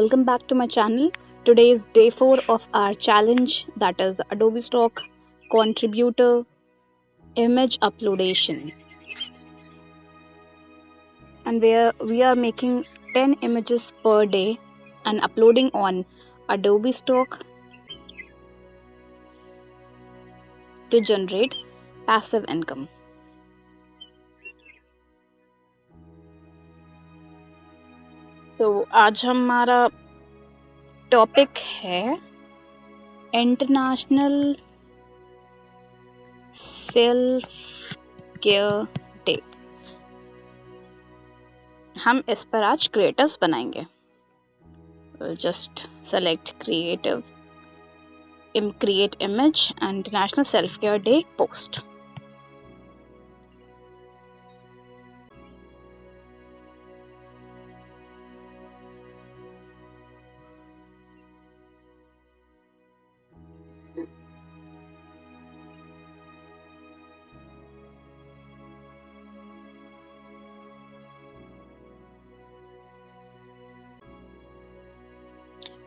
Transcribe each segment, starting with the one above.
welcome back to my channel. Today is day 4 of our challenge, that is Adobe Stock Contributor Image Uploadation, and where we are making 10 images per day and uploading on Adobe Stock to generate passive income. So आज हमारा topic है international self care day. हम इस पर आज creators बनाएंगे। We'll just select create image and International Self Care Day post.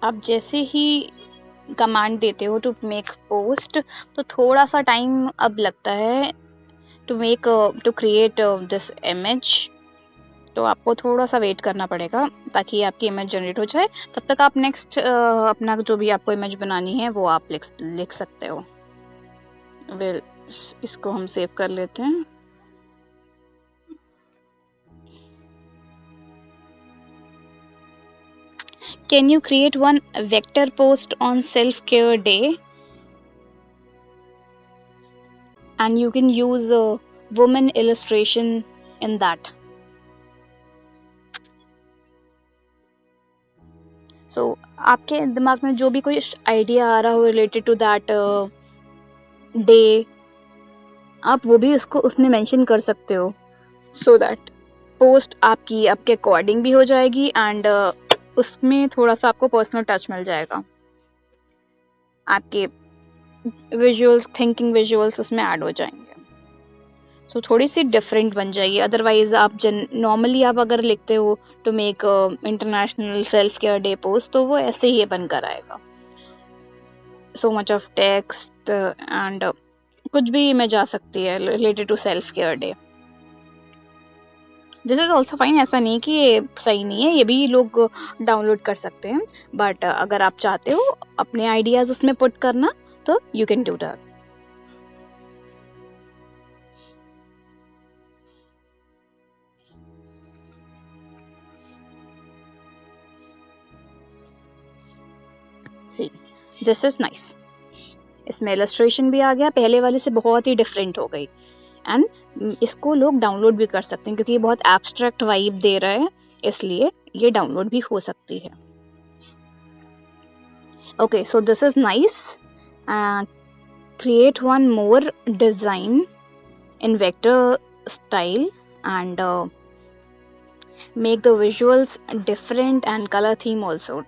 आप जैसे ही कमांड देते हो टू मेक पोस्ट तो थोड़ा सा टाइम अब लगता है टू क्रिएट दिस इमेज। तो आपको थोड़ा सा वेट करना पड़ेगा ताकि आपकी इमेज जनरेट हो जाए। तब तक आप नेक्स्ट अपना जो भी आपको इमेज बनानी है वो आप लिख सकते हो। वेल इसको हम सेव कर लेते हैं। Can you create one vector post on self-care day? And you can use a woman illustration in that. So आपके दिमाग में जो भी कोई आइडिया आ रहा हो रिलेटेड टू दैट डे, आप वो भी उसमें मेंशन कर सकते हो, सो दैट पोस्ट आपके अकॉर्डिंग भी हो जाएगी एंड उसमें थोड़ा सा आपको पर्सनल टच मिल जाएगा। आपके थिंकिंग विजुअल्स उसमें ऐड हो जाएंगे। सो थोड़ी सी डिफरेंट बन जाएगी। अदरवाइज आप नॉर्मली आप अगर लिखते हो to make international self care day post तो वो ऐसे ही बनकर आएगा। So much of text and कुछ भी इमेज आ सकती है related to self care day. This is also fine. ऐसा नहीं कि ये सही नहीं है, ये भी लोग डाउनलोड कर सकते हैं। बट अगर आप चाहते हो अपने आइडियाज उसमें पुट करना तो you can do that. See this is nice. इसमें इलस्ट्रेशन भी आ गया, पहले वाले से बहुत ही डिफरेंट हो गई। एंड इसको लोग डाउनलोड भी कर सकते हैं क्योंकि ये बहुत एब्स्ट्रैक्ट वाइब दे रहा है, इसलिए ये डाउनलोड भी हो सकती है। Okay, so this is nice. create one more design in vector style and make the visuals different and color theme also.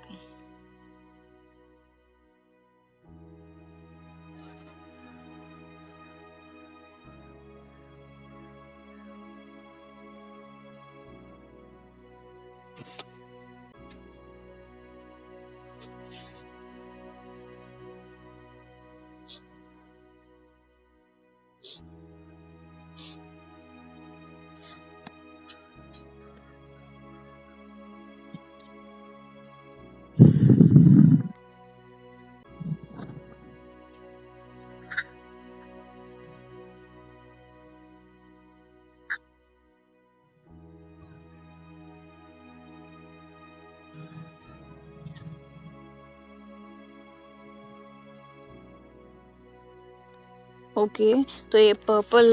Okay, तो ये पर्पल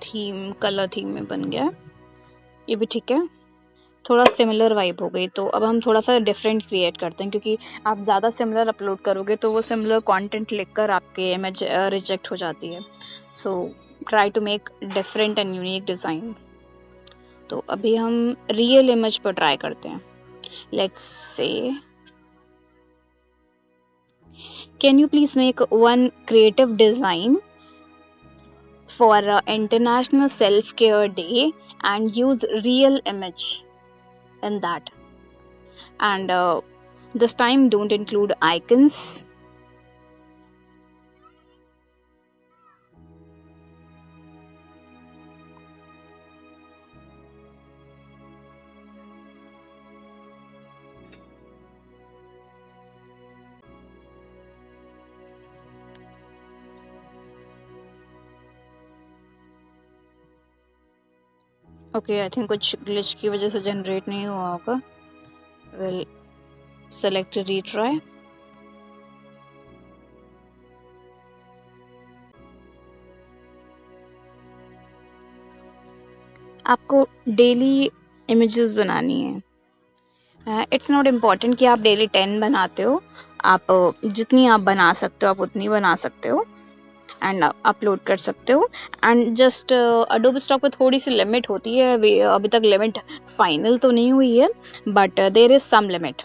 थीम कलर थीम में बन गया, ये भी ठीक है। थोड़ा सिमिलर वाइब हो गई। तो अब हम थोड़ा सा डिफरेंट क्रिएट करते हैं क्योंकि आप ज़्यादा सिमिलर अपलोड करोगे तो वो सिमिलर कंटेंट लिखकर आपके इमेज रिजेक्ट हो जाती है। So try to make different and unique design. तो अभी हम रियल इमेज पर ट्राई करते हैं। Let's say can you please make one creative design for International Self Care Day and use real image in that. and this time don't include icons. Okay, I think कुछ glitch की वजह से generate नहीं हुआ होगा. Will select retry. आपको daily images बनानी है. इट्स नॉट इम्पॉर्टेंट कि आप डेली 10 बनाते हो. आप जितनी आप बना सकते हो आप उतनी बना सकते हो एंड अपलोड कर सकते हो. एंड जस्ट अडोबी स्टॉक में थोड़ी सी लिमिट होती है. अभी तक लिमिट फाइनल तो नहीं हुई है, but there is some limit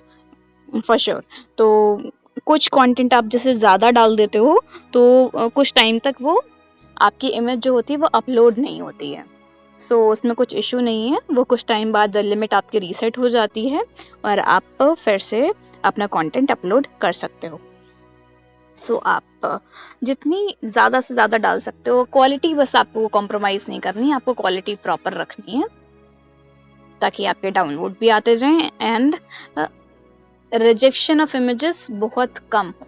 for sure. तो कुछ कंटेंट आप जैसे ज़्यादा डाल देते हो तो कुछ टाइम तक वो आपकी इमेज जो होती है वो अपलोड नहीं होती है. सो उसमें कुछ इशू नहीं है. वो कुछ टाइम बाद लिमिट आपकी रीसेट हो जाती है और आप फिर से अपना कंटेंट अपलोड कर सकते हो. सो आप जितनी ज़्यादा से ज़्यादा डाल सकते हो. क्वालिटी बस आपको कॉम्प्रोमाइज़ नहीं करनी है. आपको क्वालिटी प्रॉपर रखनी है ताकि आपके डाउनलोड भी आते जाएं एंड रिजेक्शन ऑफ इमेजेस बहुत कम हो.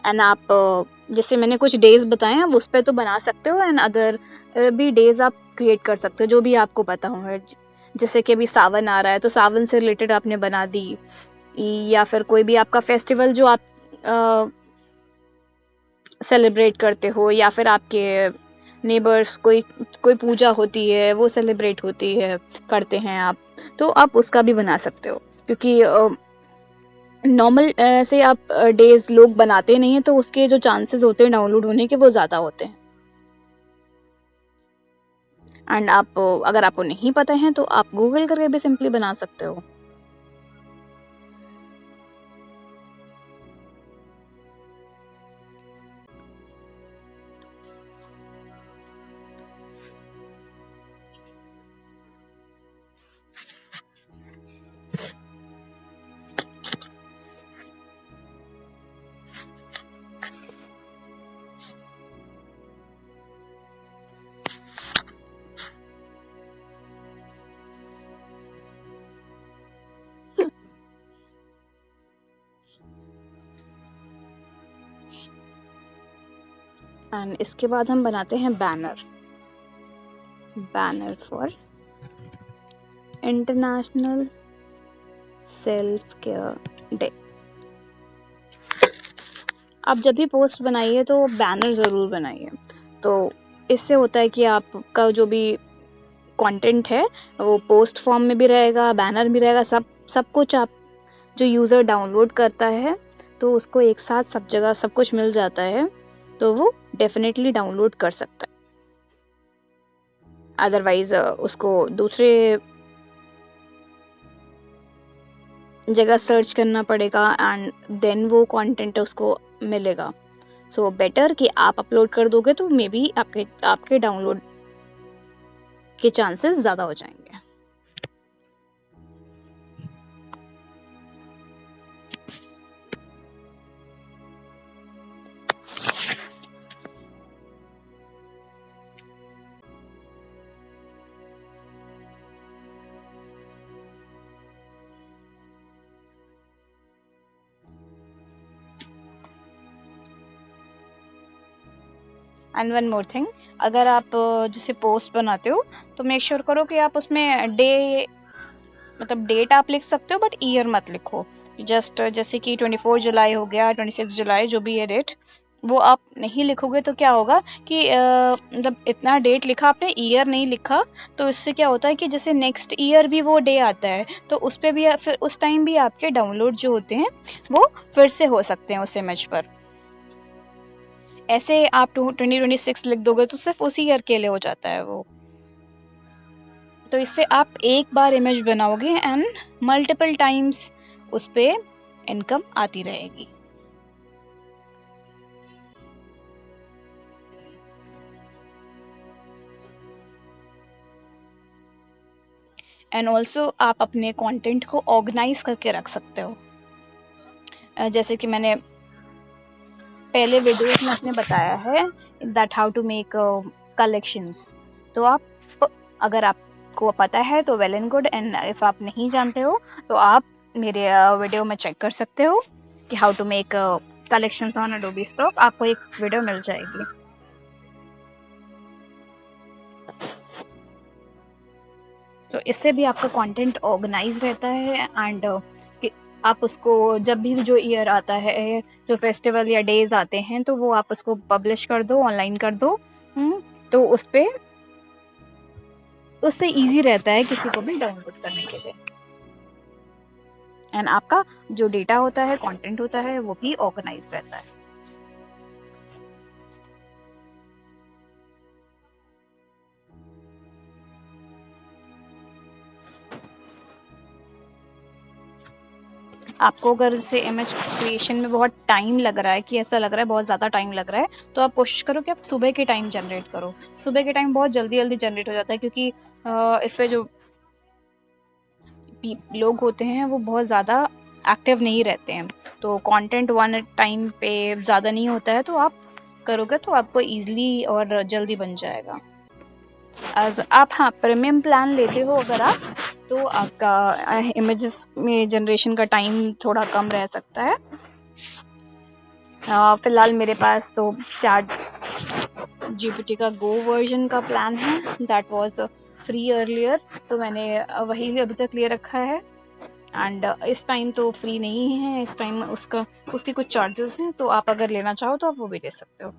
एंड आप जैसे मैंने कुछ डेज बताए हैं आप उस पर तो बना सकते हो एंड अदर भी डेज आप क्रिएट कर सकते हो जो भी आपको पता हो. जैसे कि अभी सावन आ रहा है तो सावन से रिलेटेड आपने बना दी, या फिर कोई भी आपका फेस्टिवल जो आप सेलिब्रेट करते हो, या फिर आपके नेबर्स कोई कोई पूजा होती है वो सेलिब्रेट होती है करते हैं आप, तो आप उसका भी बना सकते हो. क्योंकि नॉर्मल ऐसे आप डेज लोग बनाते नहीं हैं तो उसके जो चांसेस होते हैं डाउनलोड होने के वो ज़्यादा होते हैं. एंड आप अगर आपको नहीं पता है तो आप गूगल करके भी सिंपली बना सकते हो. एंड इसके बाद हम बनाते हैं banner. Banner for international self care day. आप जब भी पोस्ट बनाइए तो बैनर ज़रूर बनाइए. तो इससे होता है कि आपका जो भी कंटेंट है वो पोस्ट फॉर्म में भी रहेगा, बैनर भी रहेगा, सब कुछ. आप जो यूज़र डाउनलोड करता है तो उसको एक साथ सब जगह सब कुछ मिल जाता है तो वो डेफिनेटली डाउनलोड कर सकता है. अदरवाइज उसको दूसरे जगह सर्च करना पड़ेगा एंड देन वो कंटेंट उसको मिलेगा. सो बेटर कि आप अपलोड कर दोगे तो मे बी आपके डाउनलोड के चांसेस ज़्यादा हो जाएंगे. एंड वन मोर थिंग, अगर आप जैसे पोस्ट बनाते हो तो मेक श्योर करो कि आप उसमें डे मतलब डेट आप लिख सकते हो बट ईयर मत लिखो. जस्ट जैसे कि 24 जुलाई हो गया, 26 जुलाई, जो भी है डेट, वो आप नहीं लिखोगे तो क्या होगा कि मतलब इतना डेट लिखा आपने, ईयर नहीं लिखा, तो इससे क्या होता है कि जैसे नेक्स्ट ईयर भी वो डे आता है तो उस पर भी फिर उस टाइम भी आपके डाउनलोड जो होते हैं वो फिर से हो सकते हैं उस इमेज पर. ऐसे आप 2026 लिख दोगे तो सिर्फ उसी ईयर के लिए हो जाता है वो. तो इससे आप एक बार इमेज बनाओगे एंड मल्टीपल टाइम्स उस पे इनकम आती रहेगी. एंड ऑल्सो आप अपने कंटेंट को ऑर्गेनाइज करके रख सकते हो। जैसे कि मैंने पहले वीडियोस में अपने बताया है that how to make collections. तो आप, अगर आपको पता है तो well and good, and if आप नहीं जानते हो तो आप मेरे वीडियो में चेक कर सकते हो कि how to make collections on Adobe Stock. आपको एक वीडियो मिल जाएगी। तो इससे भी आपका कंटेंट ऑर्गेनाइज रहता है एंड आप उसको जब भी जो ईयर आता है, जो फेस्टिवल या डेज आते हैं, तो वो आप उसको पब्लिश कर दो, ऑनलाइन कर दो। तो उस पे उससे इजी रहता है किसी को भी डाउनलोड करने के लिए। एंड आपका जो डेटा होता है, कंटेंट होता है, वो भी ऑर्गेनाइज रहता है। आपको अगर जैसे इमेज क्रिएशन में बहुत टाइम लग रहा है, कि ऐसा लग रहा है बहुत ज़्यादा टाइम लग रहा है, तो आप कोशिश करो कि आप सुबह के टाइम जनरेट करो। सुबह के टाइम बहुत जल्दी जल्दी जनरेट हो जाता है, क्योंकि इस पे जो लोग होते हैं वो बहुत ज़्यादा एक्टिव नहीं रहते हैं, तो कंटेंट वन टाइम पे ज़्यादा नहीं होता है, तो आप करोगे तो आपको इजीली और जल्दी बन जाएगा। आप हाँ प्रीमियम प्लान लेते हो अगर आप, तो आपका इमेजेस में जनरेशन का टाइम थोड़ा कम रह सकता है। फिलहाल मेरे पास तो चैट जीपीटी का गो वर्जन का प्लान है, दैट वाज फ्री अर्लियर, तो मैंने वही अभी तक ले रखा है। एंड इस टाइम तो फ्री नहीं है, इस टाइम उसके कुछ चार्जेस हैं, तो आप अगर लेना चाहो तो आप वो भी ले सकते हो।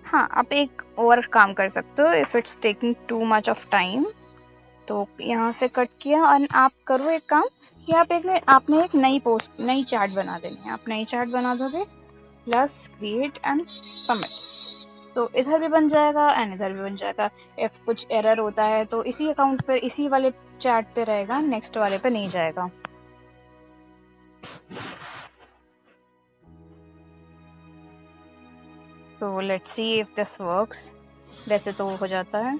हाँ, आप एक और काम कर सकते हो, if it's taking too much of time, तो यहाँ से कट किया और आप करो एक काम कि आपने एक नई चैट बना देनी है। आप नई चैट बना दोगे, प्लस क्रिएट एंड सबमिट, तो इधर भी बन जाएगा एंड इधर भी बन जाएगा। इफ कुछ एरर होता है तो इसी अकाउंट पर, इसी वाले चैट पे रहेगा, नेक्स्ट वाले पे नहीं जाएगा। तो let's see if this works. वैसे तो हो जाता है।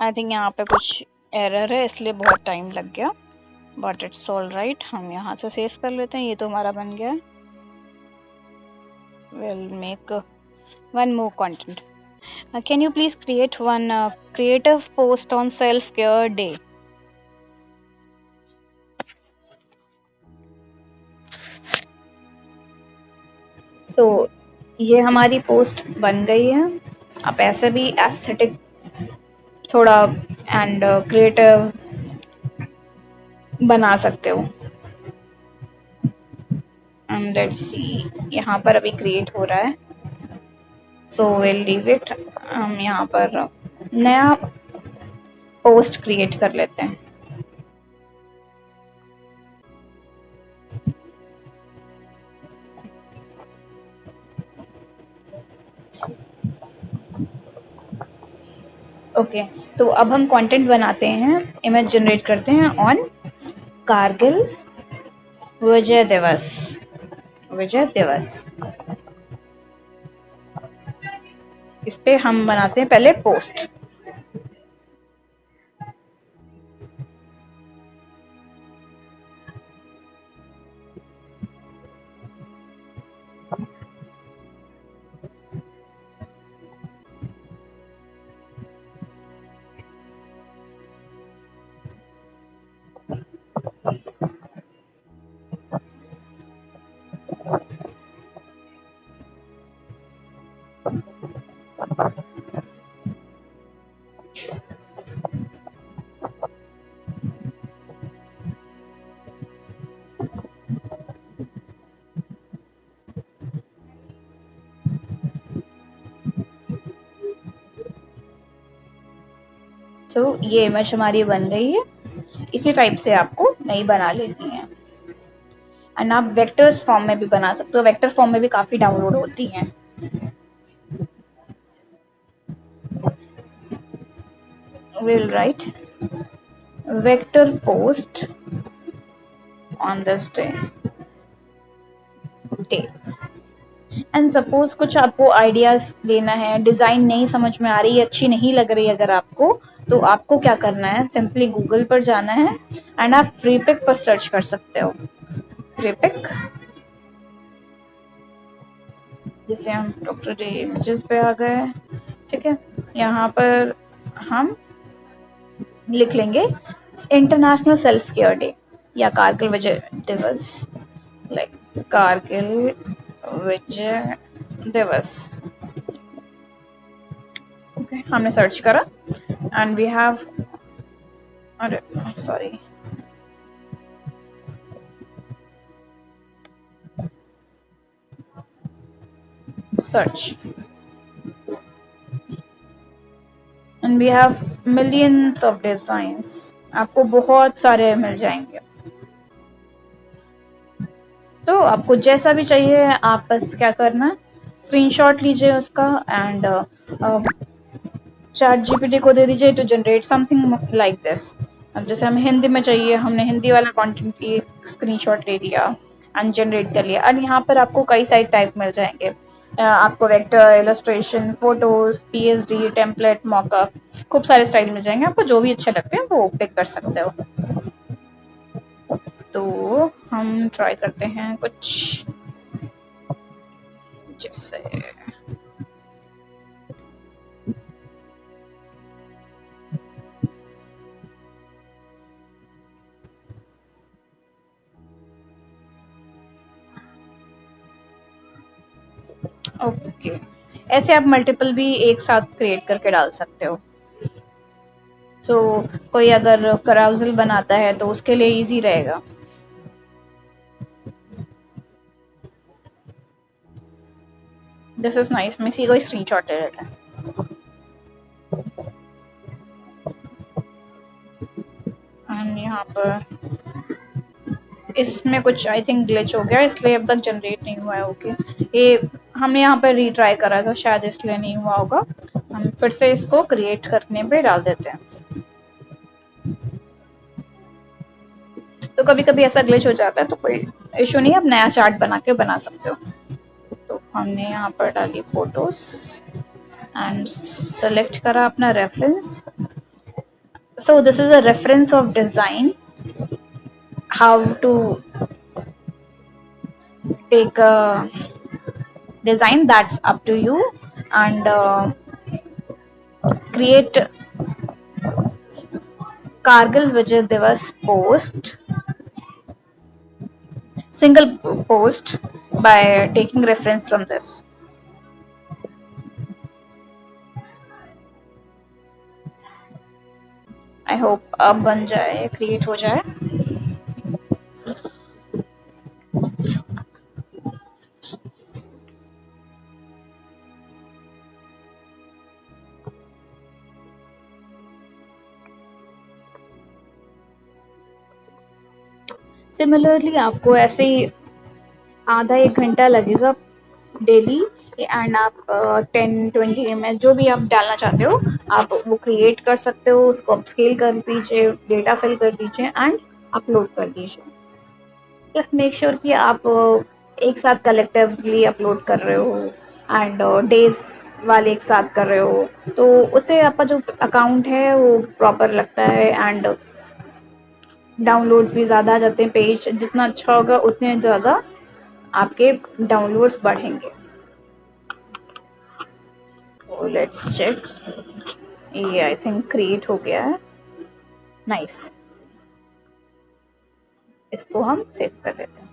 आई थिंक यहाँ पे कुछ एरर है, इसलिए बहुत टाइम लग गया, बट इट्स ऑल राइट। हम यहाँ से सेव कर लेते हैं, ये तो हमारा बन गया है। Will make one more content. Can you please create one creative post on self-care day? So ये हमारी पोस्ट बन गई है। आप ऐसे भी एस्थेटिक थोड़ा एंड क्रिएटिव बना सकते हो। एंड लेट्स सी, यहाँ पर अभी क्रिएट हो रहा है, सो विल लीव इट। हम यहाँ पर नया पोस्ट क्रिएट कर लेते हैं। ओके, तो अब हम कंटेंट बनाते हैं, इमेज जनरेट करते हैं ऑन कारगिल विजय दिवस। विजय दिवस, इस पे हम बनाते हैं पहले पोस्ट। तो ये इमेज हमारी बन गई है। इसी टाइप से आपको नई बना लेनी है। एंड आप वेक्टर्स फॉर्म में भी बना सकते हो, वेक्टर फॉर्म में भी काफ़ी डाउनलोड होती हैं। we'll write vector post on this day and suppose कुछ आपको आइडियाज लेना है, डिजाइन नहीं समझ में आ रही, अच्छी नहीं लग रही अगर आपको, तो आपको क्या करना है, सिंपली गूगल पर जाना है एंड आप फ्री पिक पर सर्च कर सकते हो। फ्री पिक, जिसे हम डॉक्टर डे इमेजेस पे आ गए, ठीक है। यहाँ पर हम लिख लेंगे इंटरनेशनल सेल्फ केयर डे या कारगिल विजय दिवस, लाइक कारगिल विजय दिवस। ओके, हमने सर्च करा एंड वी हैव, अरे sorry, search and we have millions of designs, आपको बहुत सारे मिल जाएंगे। तो आपको जैसा भी चाहिए आप बस क्या करना, स्क्रीनशॉट लीजिए उसका एंड चैट जीपीटी को दे दीजिए to generate something like this. अब जैसे हमें हिंदी में चाहिए, हमने हिंदी वाला कंटेंट की स्क्रीनशॉट ले लिया एंड जनरेट कर लिया, और यहाँ पर आपको कई सारे टाइप मिल जाएंगे। आपको vector, illustration, photos, PSD, template, mock-up, खूब सारे स्टाइल मिल जाएंगे। आपको जो भी अच्छे लगते हैं वो पिक कर सकते हो। तो हम ट्राई करते हैं कुछ जैसे, ओके, ऐसे आप मल्टीपल भी एक साथ क्रिएट करके डाल सकते हो। तो कोई अगर कराउजल बनाता है तो उसके लिए इजी रहेगा। दिस इज नाइस, मैं इसी को स्क्रीनशॉट ले लेते हैं एंड यहाँ पर इसमें कुछ आई थिंक ग्लिच हो गया, इसलिए अब तक जनरेट नहीं हुआ है। ओके, ये हमने यहाँ पर रीट्राई करा था, शायद इसलिए नहीं हुआ होगा। हम फिर से इसको क्रिएट करने पे डाल देते हैं। तो कभी कभी ऐसा ग्लिच हो जाता है तो कोई इशू नहीं, आप नया चार्ट बना के बना सकते हो। तो हमने यहाँ पर डाली फोटोज एंड सेलेक्ट करा अपना reference. So this is a reference of design, how to take a design, that's up to you, and create Kargil Vijay Divas post, single post, by taking reference from this. I hope अब बन जाए, create हो जाए। Similarly आपको ऐसे ही आधा एक घंटा लगेगा डेली, एंड आप 10-20 इमेज जो भी आप डालना चाहते हो आप वो क्रिएट कर सकते हो, उसको अपस्केल कर दीजिए, डेटा फिल कर दीजिए एंड अपलोड कर दीजिए। जस्ट मेक श्योर कि आप एक साथ कलेक्टिवली अपलोड कर रहे हो एंड डेज वाले एक साथ कर रहे हो, तो उससे आपका जो अकाउंट है वो प्रॉपर लगता है एंड डाउनलोड्स भी ज़्यादा आ जाते हैं। पेज जितना अच्छा होगा उतने ज़्यादा आपके डाउनलोड्स बढ़ेंगे। लेट्स चेक, ये आई थिंक क्रिएट हो गया है, नाइस। इसको हम सेव कर देते हैं।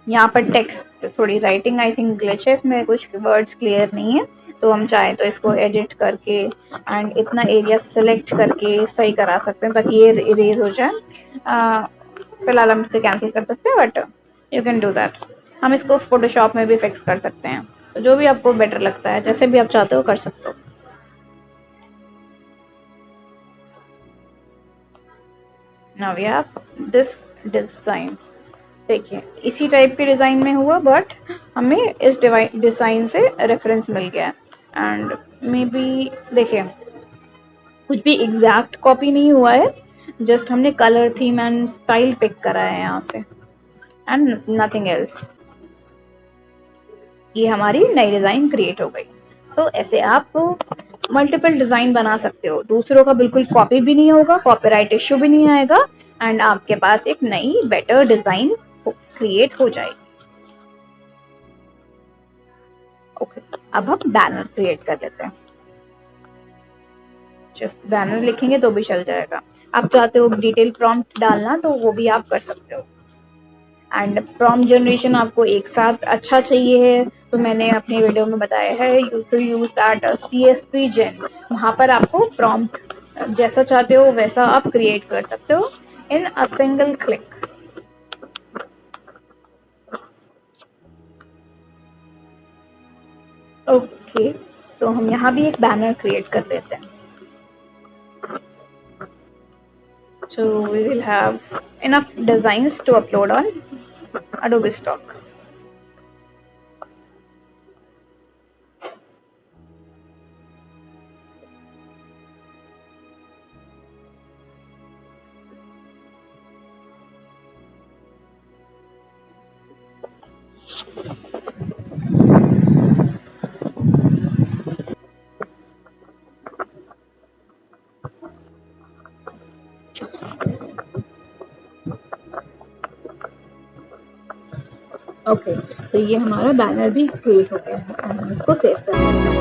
यहाँ पर टेक्स्ट थोड़ी राइटिंग आई थिंक ग्लिच है, इसमें कुछ वर्ड्स क्लियर नहीं है, तो हम चाहें तो इसको एडिट करके एंड इतना एरिया सेलेक्ट करके सही करा सकते हैं ताकि ये इरेज हो जाए। फिलहाल हम इसे कैंसिल कर सकते हैं, but you can do that. हम इसको फोटोशॉप में भी फिक्स कर सकते हैं, तो जो भी आपको बेटर लगता है, जैसे भी आप चाहते हो कर सकते हो। Now we have this design. देखिए इसी टाइप के डिज़ाइन में हुआ, बट हमें इस डिज़ाइन से रेफरेंस मिल गया एंड मे बी देखिए कुछ भी एग्जैक्ट कॉपी नहीं हुआ है, जस्ट हमने colour theme and style pick करा है यहाँ से, एंड नथिंग एल्स। ये हमारी नई डिजाइन क्रिएट हो गई। सो ऐसे आप मल्टीपल डिजाइन बना सकते हो, दूसरों का बिल्कुल कॉपी भी नहीं होगा, कॉपीराइट इश्यू भी नहीं आएगा, एंड आपके पास एक नई बेटर डिजाइन क्रिएट हो जाएगी। ओके, अब हम बैनर क्रिएट कर लेते हैं। जस्ट बैनर लिखेंगे तो भी चल जाएगा। आप चाहते हो डिटेल प्रॉम्प्ट डालना तो वो भी आप कर सकते हो। एंड प्रॉम्प्ट जनरेशन आपको एक साथ अच्छा चाहिए है तो मैंने अपनी वीडियो में बताया है you to use that CSV gen. वहां पर आपको प्रॉम्प्ट जैसा चाहते हो वैसा आप क्रिएट कर सकते हो इन अ सिंगल क्लिक। ओके, तो हम यहाँ भी एक बैनर क्रिएट कर लेते हैं। So we will have enough designs to upload on Adobe Stock. Okay, तो ये हमारा बैनर भी क्रिएट हो गया है, हम इसको सेव कर लेते हैं।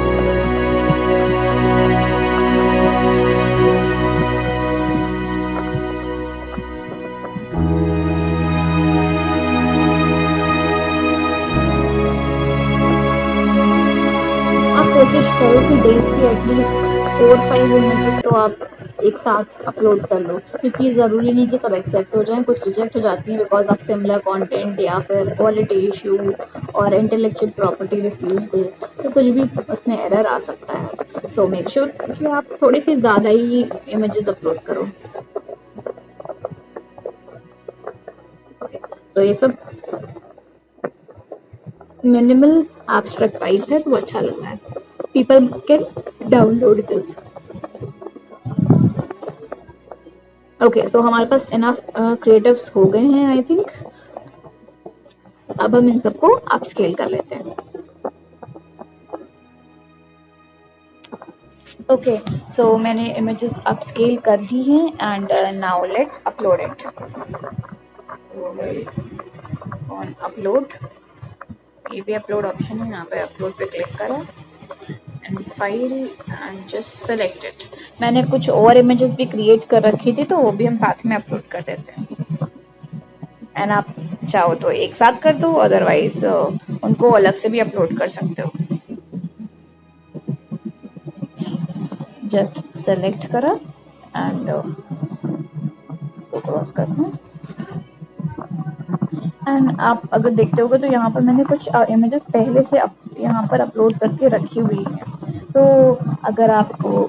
आप कोशिश करो कि डेज की एटलीस्ट 4-5 इमेजेस तो आप एक साथ अपलोड कर लो, क्योंकि ज़रूरी नहीं कि सब एक्सेप्ट हो जाएं, कुछ रिजेक्ट हो जाती हैं बिकॉज ऑफ सिमिलर कंटेंट या फिर क्वालिटी इशू और इंटेलेक्चुअल प्रॉपर्टी रिफ्यूज दे, तो कुछ भी उसमें एरर आ सकता है। सो मेक श्योर कि आप थोड़ी सी ज़्यादा ही इमेजेस अपलोड करो। तो ये सब मिनिमल एब्स्ट्रैक्ट टाइप है तो अच्छा लग रहा है, people can download this. Okay, तो हमारे पास इनफ क्रिएटिव्स हो गए हैं आई थिंक। अब हम इन सबको अपस्केल कर लेते हैं। ओके, सो मैंने इमेजेस अपस्केल कर दी हैं and now let's upload it on upload. ये भी अपलोड ऑप्शन है, यहाँ पे अपलोड पे क्लिक करो and file and just select it. मैंने कुछ और इमेजेस भी क्रिएट कर रखी थी तो वो भी हम साथ में अपलोड कर देते हैं, एंड आप चाहो तो एक साथ कर दो, अदरवाइज उनको अलग से भी अपलोड कर सकते हो। जस्ट सेलेक्ट करा एंड इसको क्रॉस करना, एंड आप अगर देखते होगे तो यहाँ पर मैंने कुछ इमेजेस पहले से यहाँ पर अपलोड करके रखी हुई हैं। तो अगर आपको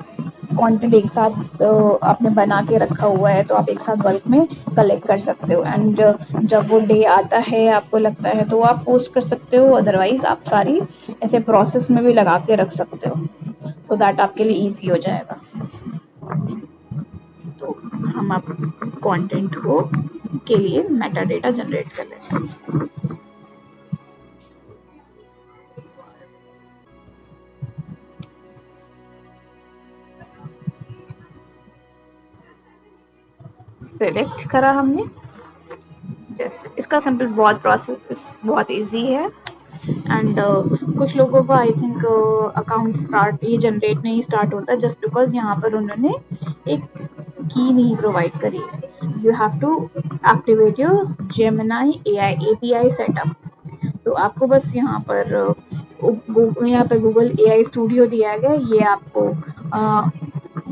कंटेंट एक साथ आपने बना के रखा हुआ है तो आप एक साथ बल्क में कलेक्ट कर सकते हो, एंड जब वो डे आता है आपको लगता है तो आप पोस्ट कर सकते हो, अदरवाइज आप सारी ऐसे प्रोसेस में भी लगा के रख सकते हो सो दैट आपके लिए ईजी हो जाएगा। तो हम अब कंटेंट को के लिए मेटा डेटा जनरेट कर लेते हैं। सेलेक्ट करा हमने, जस्ट इसका सिंपल बहुत प्रोसेस बहुत इजी है, एंड कुछ लोगों का आई थिंक अकाउंट स्टार्ट ये जनरेट नहीं स्टार्ट होता जस्ट बिकॉज यहाँ पर उन्होंने एक की नहीं प्रोवाइड करी है। You have to activate your Gemini AI API setup. तो आपको बस यहाँ पर गूगल AI स्टूडियो दिया गया, ये आपको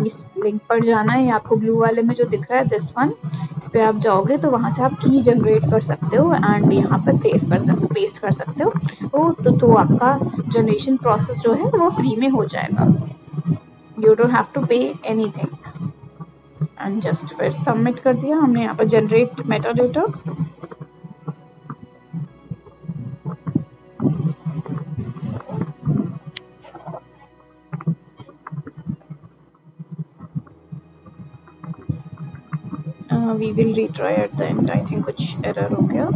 इस लिंक पर जाना है, आपको ब्लू वाले में जो दिख रहा है दिस वन, इस पे आप जाओगे तो वहां से आप की जनरेट कर सकते हो एंड यहाँ पर सेव कर सकते हो, पेस्ट कर सकते हो। तो आपका जनरेशन प्रोसेस जो है वो फ्री में हो जाएगा, you don't have to pay anything. And just फिर सबमिट कर दिया हमने यहाँ पर generate meta data. We will retry at the end. I think कुछ एरर हो गया।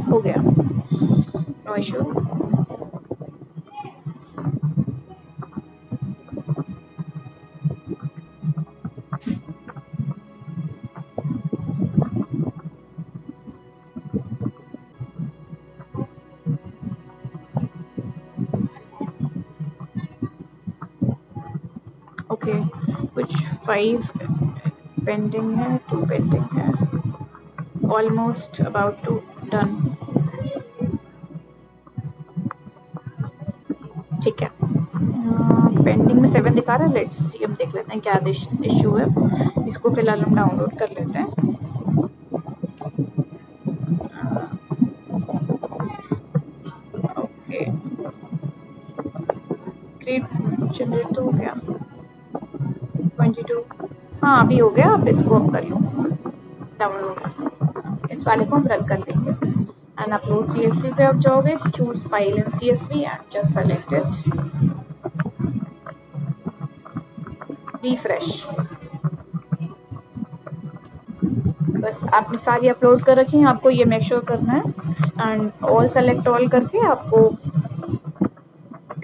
हो गया, नो इशू। ओके, कुछ 5 पेंडिंग है, 2 पेंडिंग है, ऑलमोस्ट अबाउट टू डन। ठीक है, पेंडिंग में 7 दिखा रहा है। लेट्स सी, हम देख लेते हैं क्या इशू है। इसको फिलहाल हम डाउनलोड कर लेते हैं। ओके, क्रिएट जनरेट हो गया 22। हाँ अभी हो गया। अब इसको हम कर लूँ डाउनलोड, इस वाले को हम रन कर लेंगे। एंड अपलोड CSV पे आप जाओगे, choose file in CSV and just select it, refresh. बस आपने सारी अपलोड कर रखी हैं, आपको ये मेक श्योर करना है एंड ऑल सेलेक्ट ऑल करके आपको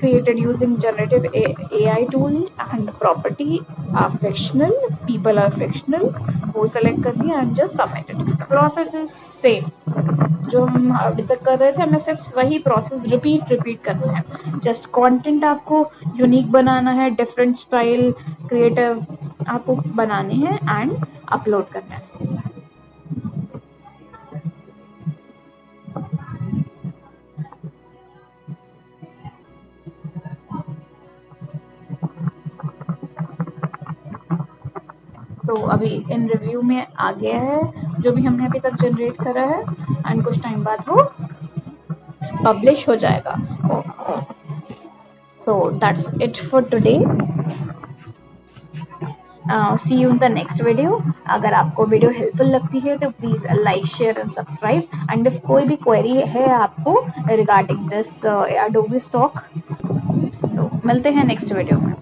created using generative AI tool and property are fictional, people are fictional, वो select कर दिया and just submit it। Process is same, जो हम अभी तक कर रहे थे, हमें सिर्फ वही प्रोसेस रिपीट करना है। जस्ट कंटेंट आपको यूनिक बनाना है, डिफरेंट स्टाइल क्रिएटिव आपको बनाने हैं एंड अपलोड करना है। तो अभी इन रिव्यू में आ गया है जो भी हमने अभी तक जनरेट करा है एंड कुछ टाइम बाद वो पब्लिश हो जाएगा। So that's it for today. See you in the next video. अगर आपको वीडियो हेल्पफुल लगती है तो please like share and subscribe. And if कोई भी क्वेरी है आपको regarding this Adobe Stock, so मिलते हैं नेक्स्ट वीडियो में।